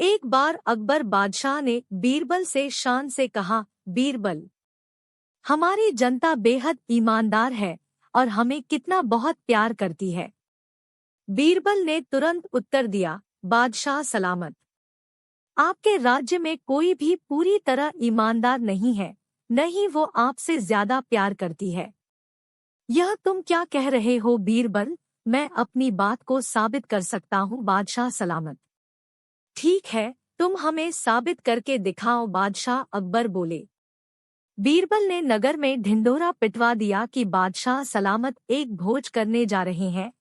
एक बार अकबर बादशाह ने बीरबल से शान से कहा, बीरबल, हमारी जनता बेहद ईमानदार है और हमें कितना बहुत प्यार करती है। बीरबल ने तुरंत उत्तर दिया, बादशाह सलामत। आपके राज्य में कोई भी पूरी तरह ईमानदार नहीं है, न ही वो आपसे ज्यादा प्यार करती है। यह तुम क्या कह रहे हो बीरबल? मैं अपनी बात को साबित कर सकता हूँ बादशाह सलामत। ठीक है, तुम हमें साबित करके दिखाओ, बादशाह अकबर बोले। बीरबल ने नगर में ढिंढोरा पिटवा दिया कि बादशाह सलामत एक भोज करने जा रहे हैं।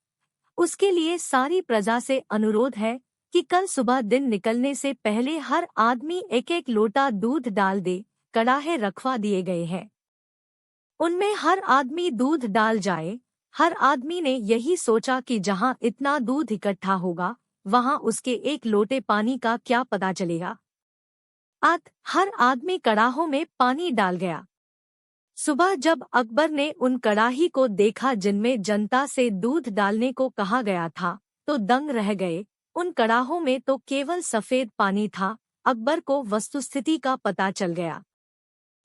उसके लिए सारी प्रजा से अनुरोध है कि कल सुबह दिन निकलने से पहले हर आदमी एक एक लोटा दूध डाल दे। कड़ाहे रखवा दिए गए हैं, उनमें हर आदमी दूध डाल जाए। हर आदमी ने यही सोचा कि जहां इतना दूध इकट्ठा होगा वहां उसके एक लोटे पानी का क्या पता चलेगा। हर आदमी कड़ाहों में पानी डाल गया। सुबह जब अकबर ने उन कड़ाही को देखा जिनमें जनता से दूध डालने को कहा गया था, तो दंग रह गए। उन कड़ाहों में तो केवल सफेद पानी था। अकबर को वस्तुस्थिति का पता चल गया।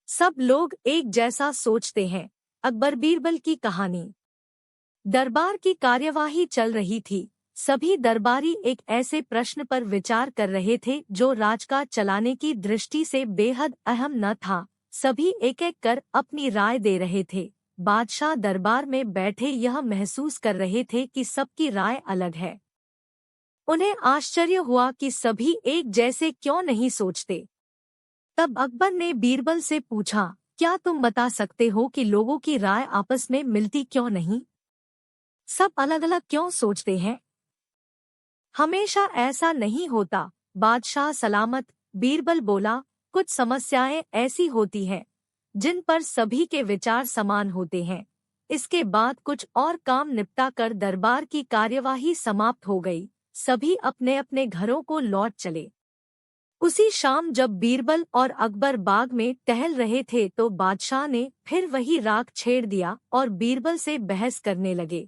सब लोग एक जैसा सोचते हैं। अकबर बीरबल की कहानी। दरबार की कार्यवाही चल रही थी। सभी दरबारी एक ऐसे प्रश्न पर विचार कर रहे थे जो राजकाज चलाने की दृष्टि से बेहद अहम न था। सभी एक एक कर अपनी राय दे रहे थे। बादशाह दरबार में बैठे यह महसूस कर रहे थे कि सबकी राय अलग है। उन्हें आश्चर्य हुआ कि सभी एक जैसे क्यों नहीं सोचते। तब अकबर ने बीरबल से पूछा, क्या तुम बता सकते हो कि लोगों की राय आपस में मिलती क्यों नहीं? सब अलग अलग क्यों सोचते हैं? हमेशा ऐसा नहीं होता, बादशाह सलामत। बीरबल बोला, कुछ समस्याएं ऐसी होती हैं जिन पर सभी के विचार समान होते हैं। इसके बाद कुछ और काम निपटा कर दरबार की कार्यवाही समाप्त हो गई। सभी अपने अपने घरों को लौट चले। उसी शाम जब बीरबल और अकबर बाग में टहल रहे थे तो बादशाह ने फिर वही राग छेड़ दिया और बीरबल से बहस करने लगे।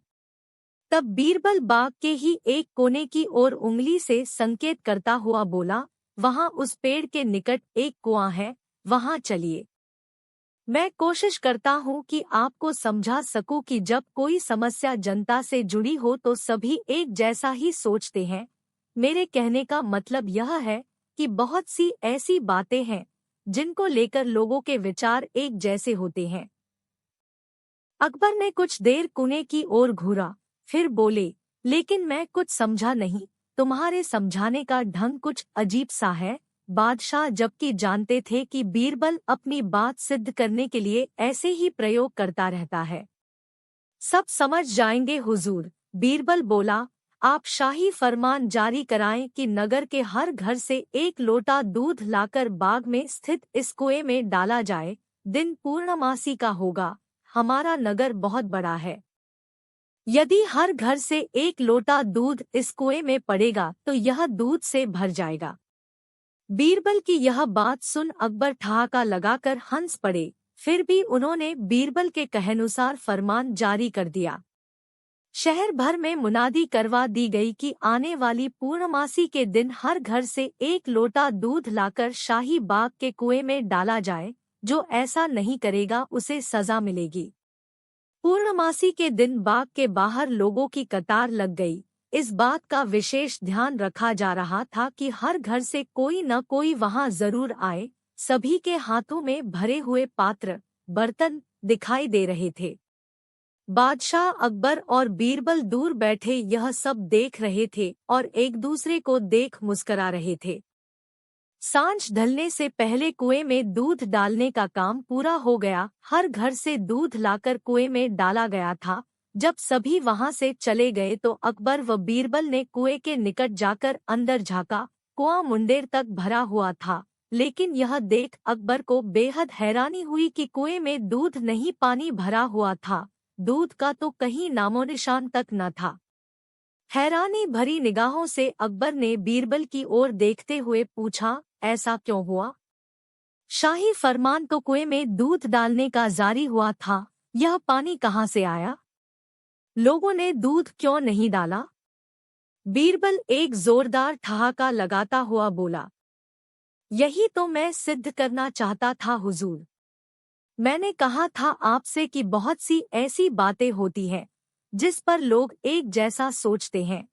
तब बीरबल बाग के ही एक कोने की ओर उंगली से संकेत करता हुआ बोला, वहां उस पेड़ के निकट एक कुआं है, वहां चलिए। मैं कोशिश करता हूं कि आपको समझा सकूं कि जब कोई समस्या जनता से जुड़ी हो तो सभी एक जैसा ही सोचते हैं। मेरे कहने का मतलब यह है कि बहुत सी ऐसी बातें हैं जिनको लेकर लोगों के विचार एक जैसे होते हैं। अकबर ने कुछ देर कुएं की ओर घूरा, फिर बोले, लेकिन मैं कुछ समझा नहीं। तुम्हारे समझाने का ढंग कुछ अजीब सा है। बादशाह जबकि जानते थे कि बीरबल अपनी बात सिद्ध करने के लिए ऐसे ही प्रयोग करता रहता है। सब समझ जाएंगे हुजूर, बीरबल बोला। आप शाही फरमान जारी कराएं कि नगर के हर घर से एक लोटा दूध लाकर बाग में स्थित इस कुएं में डाला जाए। दिन पूर्णमासी का होगा। हमारा नगर बहुत बड़ा है। यदि हर घर से एक लोटा दूध इस कुएं में पड़ेगा तो यह दूध से भर जाएगा। बीरबल की यह बात सुन अकबर ठहाका लगाकर हंस पड़े। फिर भी उन्होंने बीरबल के कहेनुसार फरमान जारी कर दिया। शहर भर में मुनादी करवा दी गई कि आने वाली पूर्णमासी के दिन हर घर से एक लोटा दूध लाकर शाही बाग के कुएं में डाला जाए। जो ऐसा नहीं करेगा उसे सजा मिलेगी। पूर्णमासी के दिन बाग के बाहर लोगों की कतार लग गई। इस बात का विशेष ध्यान रखा जा रहा था कि हर घर से कोई न कोई वहां जरूर आए। सभी के हाथों में भरे हुए पात्र, बर्तन दिखाई दे रहे थे। बादशाह अकबर और बीरबल दूर बैठे यह सब देख रहे थे और एक दूसरे को देख मुस्करा रहे थे। सांझ ढलने से पहले कुएं में दूध डालने का काम पूरा हो गया। हर घर से दूध लाकर कुएं में डाला गया था। जब सभी वहां से चले गए तो अकबर व बीरबल ने कुएं के निकट जाकर अंदर झांका। कुआं मुंडेर तक भरा हुआ था, लेकिन यह देख अकबर को बेहद हैरानी हुई कि कुएं में दूध नहीं, पानी भरा हुआ था। दूध का तो कहीं नामोनिशान तक न था। हैरानी भरी निगाहों से अकबर ने बीरबल की ओर देखते हुए पूछा, ऐसा क्यों हुआ? शाही फरमान तो कुएं में दूध डालने का जारी हुआ था, यह पानी कहाँ से आया? लोगों ने दूध क्यों नहीं डाला? बीरबल एक जोरदार ठहाका लगाता हुआ बोला, यही तो मैं सिद्ध करना चाहता था हुजूर। मैंने कहा था आपसे कि बहुत सी ऐसी बातें होती हैं जिस पर लोग एक जैसा सोचते हैं,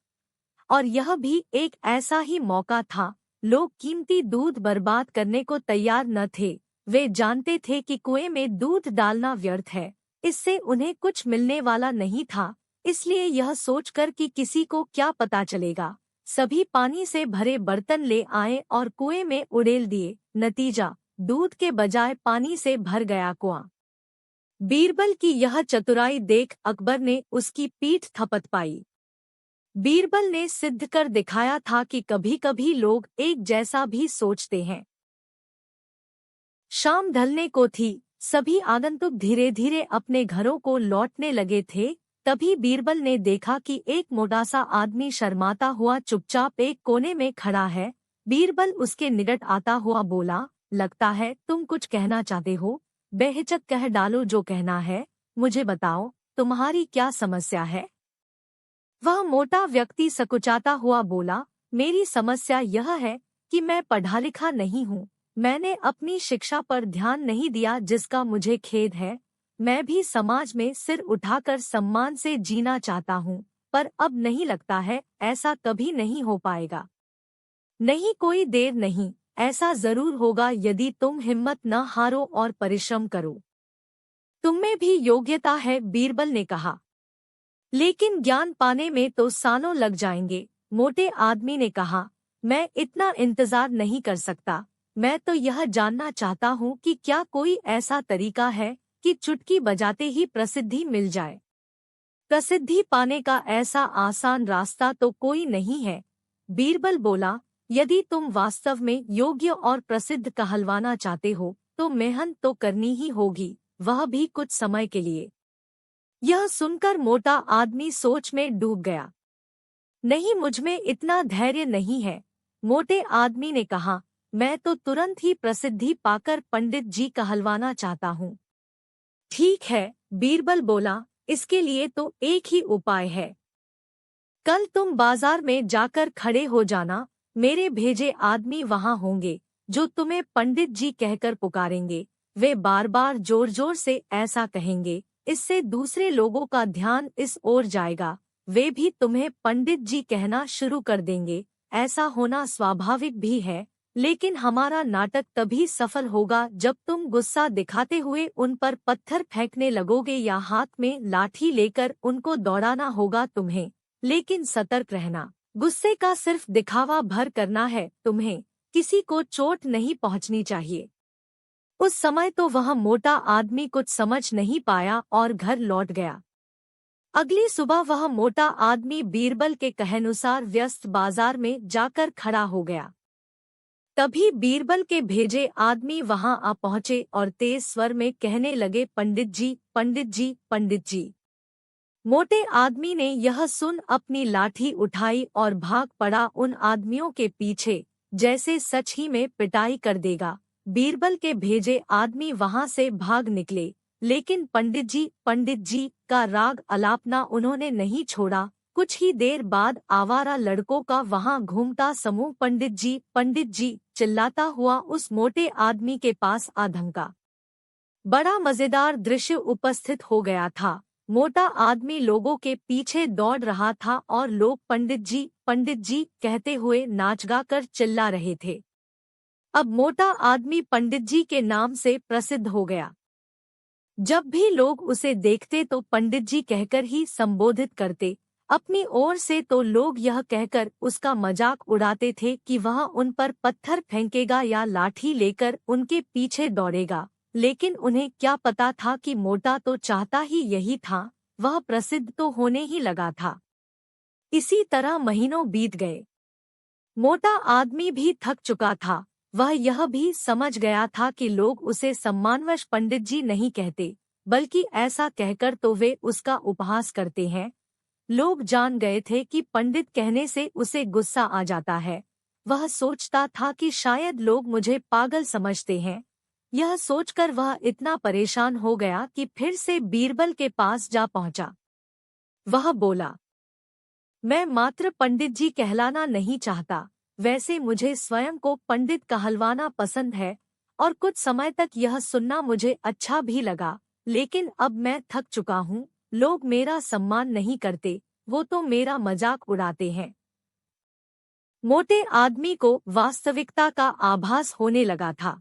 और यह भी एक ऐसा ही मौका था। लोग कीमती दूध बर्बाद करने को तैयार न थे। वे जानते थे कि कुएं में दूध डालना व्यर्थ है, इससे उन्हें कुछ मिलने वाला नहीं था। इसलिए यह सोचकर कि किसी को क्या पता चलेगा, सभी पानी से भरे बर्तन ले आए और कुएं में उड़ेल दिए। नतीजा, दूध के बजाय पानी से भर गया कुआं। बीरबल की यह चतुराई देख अकबर ने उसकी पीठ थपथ पाई। बीरबल ने सिद्ध कर दिखाया था कि कभी-कभी लोग एक जैसा भी सोचते हैं। शाम ढलने को थी, सभी आगंतुक धीरे धीरे अपने घरों को लौटने लगे थे। तभी बीरबल ने देखा कि एक मोटा सा आदमी शर्माता हुआ चुपचाप एक कोने में खड़ा है। बीरबल उसके निकट आता हुआ बोला, लगता है तुम कुछ कहना चाहते हो। बेहिचक कह डालो जो कहना है, मुझे बताओ, तुम्हारी क्या समस्या है। वह मोटा व्यक्ति सकुचाता हुआ बोला, मेरी समस्या यह है कि मैं पढ़ा लिखा नहीं हूँ। मैंने अपनी शिक्षा पर ध्यान नहीं दिया, जिसका मुझे खेद है। मैं भी समाज में सिर उठाकर सम्मान से जीना चाहता हूँ, पर अब नहीं लगता है ऐसा कभी नहीं हो पाएगा। नहीं, कोई देर नहीं, ऐसा जरूर होगा यदि तुम हिम्मत न हारो और परिश्रम करो। तुममें भी योग्यता है, बीरबल ने कहा, लेकिन ज्ञान पाने में तो सालों लग जाएंगे। मोटे आदमी ने कहा, मैं इतना इंतजार नहीं कर सकता। मैं तो यह जानना चाहता हूँ कि क्या कोई ऐसा तरीका है कि चुटकी बजाते ही प्रसिद्धि मिल जाए। प्रसिद्धि पाने का ऐसा आसान रास्ता तो कोई नहीं है। बीरबल बोला, यदि तुम वास्तव में योग्य और प्रसिद्ध कहलवाना चाहते हो तो मेहनत तो करनी ही होगी, वह भी कुछ समय के लिए। यह सुनकर मोटा आदमी सोच में डूब गया। नहीं, मुझमें इतना धैर्य नहीं है, मोटे आदमी ने कहा। मैं तो तुरंत ही प्रसिद्धि पाकर पंडित जी कहलवाना चाहता हूँ। ठीक है, बीरबल बोला, इसके लिए तो एक ही उपाय है। कल तुम बाजार में जाकर खड़े हो जाना। मेरे भेजे आदमी वहां होंगे जो तुम्हें पंडित जी कहकर पुकारेंगे। वे बार बार जोर जोर से ऐसा कहेंगे, इससे दूसरे लोगों का ध्यान इस ओर जाएगा। वे भी तुम्हें पंडित जी कहना शुरू कर देंगे। ऐसा होना स्वाभाविक भी है, लेकिन हमारा नाटक तभी सफल होगा जब तुम गुस्सा दिखाते हुए उन पर पत्थर फेंकने लगोगे या हाथ में लाठी लेकर उनको दौड़ाना होगा तुम्हें। लेकिन सतर्क रहना, गुस्से का सिर्फ दिखावा भर करना है तुम्हें, किसी को चोट नहीं पहुंचनी चाहिए। उस समय तो वह मोटा आदमी कुछ समझ नहीं पाया और घर लौट गया। अगली सुबह वह मोटा आदमी बीरबल के कहनुसार व्यस्त बाजार में जाकर खड़ा हो गया। तभी बीरबल के भेजे आदमी वहां आ पहुंचे और तेज स्वर में कहने लगे, पंडित जी, पंडित जी, पंडित जी। मोटे आदमी ने यह सुन अपनी लाठी उठाई और भाग पड़ा उन आदमियों के पीछे, जैसे सच ही में पिटाई कर देगा। बीरबल के भेजे आदमी वहां से भाग निकले, लेकिन पंडित जी का राग अलापना उन्होंने नहीं छोड़ा। कुछ ही देर बाद आवारा लड़कों का वहां घूमता समूह पंडित जी चिल्लाता हुआ उस मोटे आदमी के पास आ धमका। बड़ा मजेदार दृश्य उपस्थित हो गया था। मोटा आदमी लोगों के पीछे दौड़ रहा था और लोग पंडित जी कहते हुए नाच गा कर चिल्ला रहे थे। अब मोटा आदमी पंडित जी के नाम से प्रसिद्ध हो गया। जब भी लोग उसे देखते तो पंडित जी कहकर ही संबोधित करते। अपनी ओर से तो लोग यह कहकर उसका मजाक उड़ाते थे कि वह उन पर पत्थर फेंकेगा या लाठी लेकर उनके पीछे दौड़ेगा। लेकिन उन्हें क्या पता था कि मोटा तो चाहता ही यही था, वह प्रसिद्ध तो होने ही लगा था। इसी तरह महीनों बीत गए। मोटा आदमी भी थक चुका था। वह यह भी समझ गया था कि लोग उसे सम्मानवश पंडित जी नहीं कहते, बल्कि ऐसा कहकर तो वे उसका उपहास करते हैं। लोग जान गए थे कि पंडित कहने से उसे गुस्सा आ जाता है। वह सोचता था कि शायद लोग मुझे पागल समझते हैं। यह सोचकर वह इतना परेशान हो गया कि फिर से बीरबल के पास जा पहुंचा। वह बोला, मैं मात्र पंडित जी कहलाना नहीं चाहता, वैसे मुझे स्वयं को पंडित कहलवाना पसंद है, और कुछ समय तक यह सुनना मुझे अच्छा भी लगा, लेकिन अब मैं थक चुका हूँ। लोग मेरा सम्मान नहीं करते, वो तो मेरा मजाक उड़ाते हैं। मोटे आदमी को वास्तविकता का आभास होने लगा था।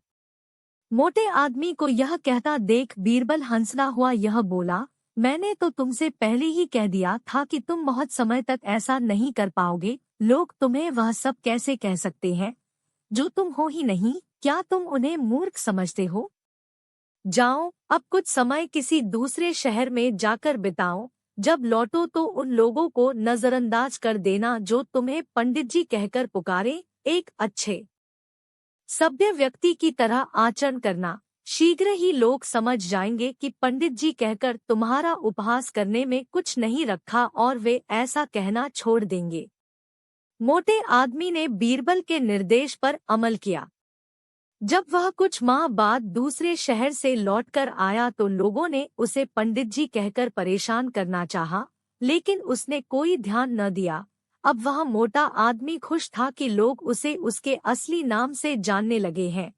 मोटे आदमी को यह कहता देख बीरबल हंसता हुआ यह बोला, मैंने तो तुमसे पहले ही कह दिया था कि तुम बहुत समय तक ऐसा नहीं कर पाओगे। लोग तुम्हें वह सब कैसे कह सकते हैं जो तुम हो ही नहीं? क्या तुम उन्हें मूर्ख समझते हो? जाओ, अब कुछ समय किसी दूसरे शहर में जाकर बिताओ। जब लौटो तो उन लोगों को नजरअंदाज कर देना जो तुम्हें पंडित जी कहकर पुकारे। एक अच्छे सभ्य व्यक्ति की तरह आचरण करना। शीघ्र ही लोग समझ जाएंगे कि पंडित जी कहकर तुम्हारा उपहास करने में कुछ नहीं रखा और वे ऐसा कहना छोड़ देंगे। मोटे आदमी ने बीरबल के निर्देश पर अमल किया। जब वह कुछ माह बाद दूसरे शहर से लौटकर आया तो लोगों ने उसे पंडित जी कहकर परेशान करना चाहा, लेकिन उसने कोई ध्यान न दिया। अब वह मोटा आदमी खुश था कि लोग उसे उसके असली नाम से जानने लगे हैं।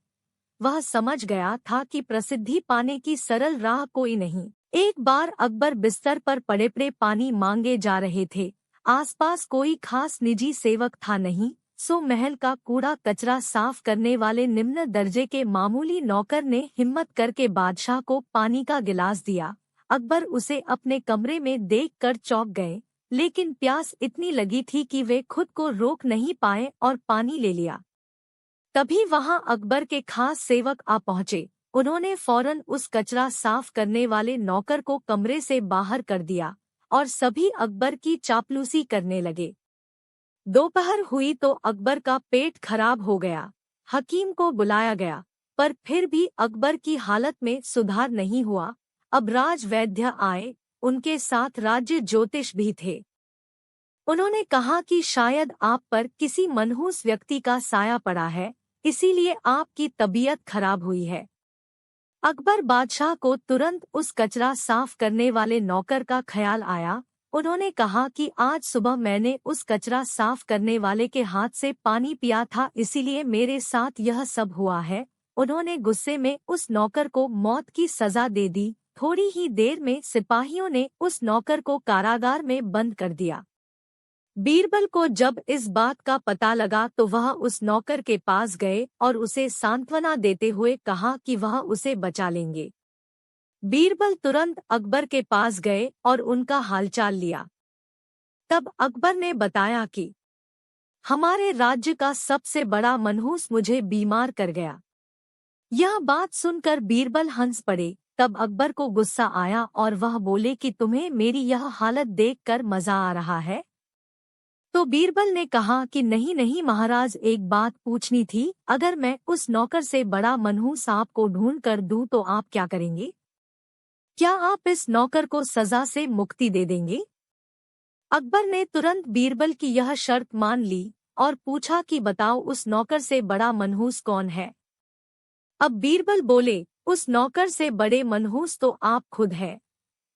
वह समझ गया था कि प्रसिद्धि पाने की सरल राह कोई नहीं। एक बार अकबर बिस्तर पर पड़े पड़े पानी मांगे जा रहे थे। आसपास कोई खास निजी सेवक था नहीं, सो महल का कूड़ा कचरा साफ करने वाले निम्न दर्जे के मामूली नौकर ने हिम्मत करके बादशाह को पानी का गिलास दिया। अकबर उसे अपने कमरे में देखकर चौंक गए, लेकिन प्यास इतनी लगी थी कि वे खुद को रोक नहीं पाए और पानी ले लिया। तभी वहां अकबर के खास सेवक आ पहुंचे। उन्होंने फौरन उस कचरा साफ करने वाले नौकर को कमरे से बाहर कर दिया और सभी अकबर की चापलूसी करने लगे। दोपहर हुई तो अकबर का पेट खराब हो गया। हकीम को बुलाया गया, पर फिर भी अकबर की हालत में सुधार नहीं हुआ। अब राज वैद्य आए, उनके साथ राज्य ज्योतिष भी थे। उन्होंने कहा कि शायद आप पर किसी मनहूस व्यक्ति का साया पड़ा है, इसीलिए आपकी तबीयत खराब हुई है। अकबर बादशाह को तुरंत उस कचरा साफ करने वाले नौकर का ख्याल आया। उन्होंने कहा कि आज सुबह मैंने उस कचरा साफ करने वाले के हाथ से पानी पिया था, इसीलिए मेरे साथ यह सब हुआ है। उन्होंने गुस्से में उस नौकर को मौत की सजा दे दी। थोड़ी ही देर में सिपाहियों ने उस नौकर को कारागार में बंद कर दिया। बीरबल को जब इस बात का पता लगा तो वह उस नौकर के पास गए और उसे सांत्वना देते हुए कहा कि वह उसे बचा लेंगे। बीरबल तुरंत अकबर के पास गए और उनका हालचाल लिया। तब अकबर ने बताया कि हमारे राज्य का सबसे बड़ा मनहूस मुझे बीमार कर गया। यह बात सुनकर बीरबल हंस पड़े। तब अकबर को गुस्सा आया और वह बोले कि तुम्हें मेरी यह हालत देखकर मजा आ रहा है? तो बीरबल ने कहा कि नहीं नहीं महाराज, एक बात पूछनी थी। अगर मैं उस नौकर से बड़ा मनहूस आपको ढूंढ कर दूं तो आप क्या करेंगे? क्या आप इस नौकर को सजा से मुक्ति दे देंगे? अकबर ने तुरंत बीरबल की यह शर्त मान ली और पूछा कि बताओ उस नौकर से बड़ा मनहूस कौन है? अब बीरबल बोले, उस नौकर से बड़े मनहूस तो आप खुद हैं।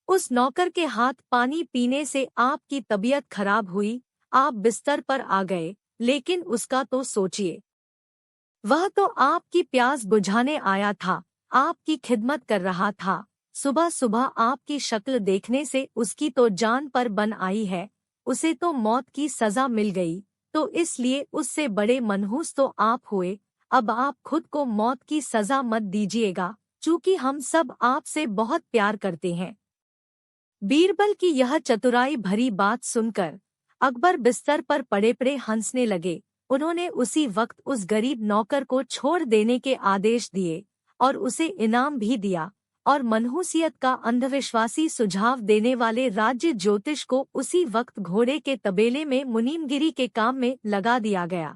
उस नौकर के हाथ पानी पीने से आपकी तबीयत खराब हुई, आप बिस्तर पर आ गए, लेकिन उसका तो सोचिए। वह तो आपकी प्यास बुझाने आया था, आपकी खिदमत कर रहा था। सुबह सुबह आपकी शक्ल देखने से उसकी तो जान पर बन आई है, उसे तो मौत की सजा मिल गई, तो इसलिए उससे बड़े मनहूस तो आप हुए। अब आप खुद को मौत की सजा मत दीजिएगा, चूँकि हम सब आपसे बहुत प्यार करते हैं। बीरबल की यह चतुराई भरी बात सुनकर अकबर बिस्तर पर पड़े पड़े हंसने लगे। उन्होंने उसी वक्त उस गरीब नौकर को छोड़ देने के आदेश दिए और उसे इनाम भी दिया, और मनहूसियत का अंधविश्वासी सुझाव देने वाले राज्य ज्योतिष को उसी वक्त घोड़े के तबेले में मुनीमगिरी के काम में लगा दिया गया।